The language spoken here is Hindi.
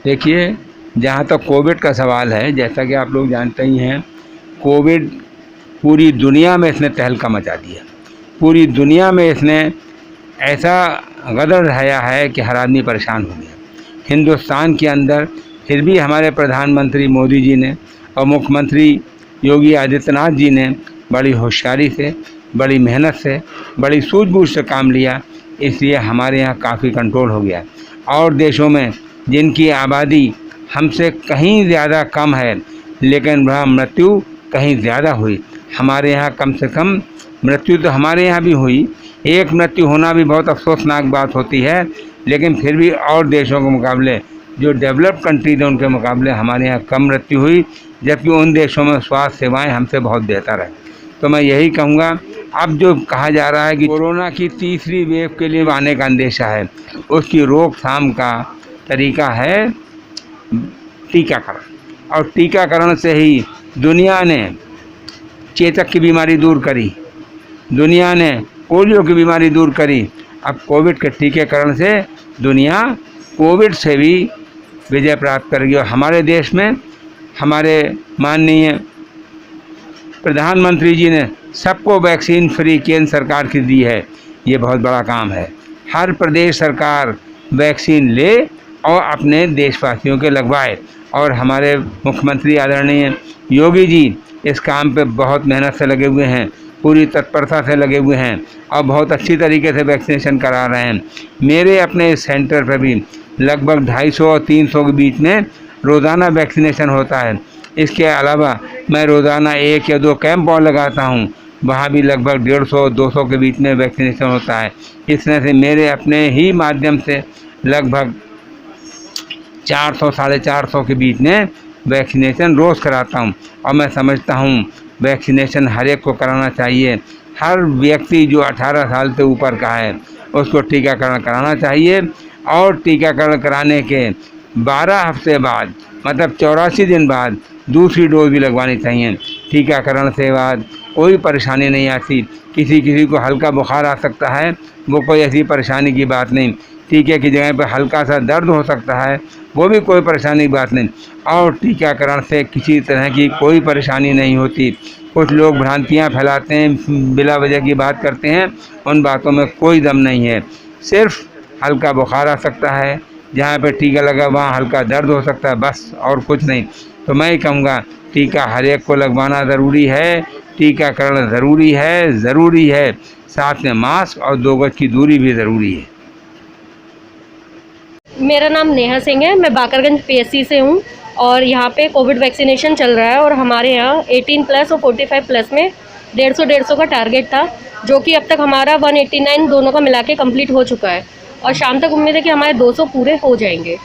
देखिए, जहाँ तक कोविड का सवाल है, जैसा कि आप लोग जानते ही हैं, कोविड पूरी दुनिया में इसने तहलका मचा दिया। पूरी दुनिया में इसने ऐसा गदर ढाया है कि हर आदमी परेशान हो गया। हिंदुस्तान के अंदर फिर भी हमारे प्रधानमंत्री मोदी जी ने और मुख्यमंत्री योगी आदित्यनाथ जी ने बड़ी होशियारी से, बड़ी मेहनत से, बड़ी सूझबूझ से काम लिया, इसलिए हमारे यहाँ काफ़ी कंट्रोल हो गया। और देशों में जिनकी आबादी हमसे कहीं ज़्यादा कम है लेकिन वह मृत्यु कहीं ज़्यादा हुई, हमारे यहाँ कम से कम मृत्यु तो हमारे यहाँ भी हुई। एक मृत्यु होना भी बहुत अफसोसनाक बात होती है, लेकिन फिर भी और देशों के मुकाबले, जो डेवलप्ड कंट्रीज हैं उनके मुकाबले हमारे यहाँ कम मृत्यु हुई, जबकि उन देशों में स्वास्थ्य सेवाएं हमसे बहुत बेहतर है। तो मैं यही कहूँगा, अब जो कहा जा रहा है कि कोरोना की तीसरी वेव के लिए आने का अंदेशा है, उसकी रोकथाम का तरीका है टीकाकरण। और टीकाकरण से ही दुनिया ने चेचक की बीमारी दूर करी, दुनिया ने पोलियो की बीमारी दूर करी। अब कोविड के टीकाकरण से दुनिया कोविड से भी विजय प्राप्त करेगी। और हमारे देश में हमारे माननीय प्रधानमंत्री जी ने सबको वैक्सीन फ्री केंद्र सरकार की दी है। ये बहुत बड़ा काम है। हर प्रदेश सरकार वैक्सीन ले और अपने देशवासियों के लगवाए। और हमारे मुख्यमंत्री आदरणीय योगी जी इस काम पे बहुत मेहनत से लगे हुए हैं, पूरी तत्परता से लगे हुए हैं और बहुत अच्छी तरीके से वैक्सीनेशन करा रहे हैं। मेरे अपने इस सेंटर पर भी लगभग 250 और 300 के बीच में रोज़ाना वैक्सीनेशन होता है। इसके अलावा मैं रोज़ाना 1 या 2 कैंप और लगाता हूँ, वहाँ भी लगभग 150-200 के बीच में वैक्सीनेशन होता है। इस तरह से मेरे अपने ही माध्यम से लगभग 400 साढ़े 400 के बीच में वैक्सीनेशन रोज़ कराता हूँ। और मैं समझता हूँ वैक्सीनेशन हर एक को कराना चाहिए। हर व्यक्ति जो 18 साल से ऊपर का है उसको टीकाकरण कराना चाहिए। और टीकाकरण कराने के 12 हफ्ते बाद, मतलब 84 दिन बाद दूसरी डोज भी लगवानी चाहिए। टीकाकरण से बाद कोई परेशानी नहीं आती। किसी को हल्का बुखार आ सकता है, वो कोई ऐसी परेशानी की बात नहीं। टीके की जगह पर हल्का सा दर्द हो सकता है, वो भी कोई परेशानी की बात नहीं। और टीकाकरण से किसी तरह की कोई परेशानी नहीं होती। कुछ लोग भ्रांतियां फैलाते हैं, बिला वजह की बात करते हैं, उन बातों में कोई दम नहीं है। सिर्फ हल्का बुखार आ सकता है, जहाँ पे टीका लगा वहाँ हल्का दर्द हो सकता है, बस और कुछ नहीं। तो मैं ही कहूँगा टीका हर एक को लगवाना ज़रूरी है, टीकाकरण ज़रूरी है। साथ में मास्क और 2 गज की दूरी भी ज़रूरी है। मेरा नाम नेहा सिंह है, मैं बाकरगंज पीएससी से हूँ और यहाँ पे कोविड वैक्सीनेशन चल रहा है। और हमारे यहाँ 18+ और 45+ में 150 का टारगेट था, जो कि अब तक हमारा 189 दोनों का मिला के कम्प्लीट हो चुका है। और शाम तक उम्मीद है कि हमारे 200 पूरे हो जाएंगे।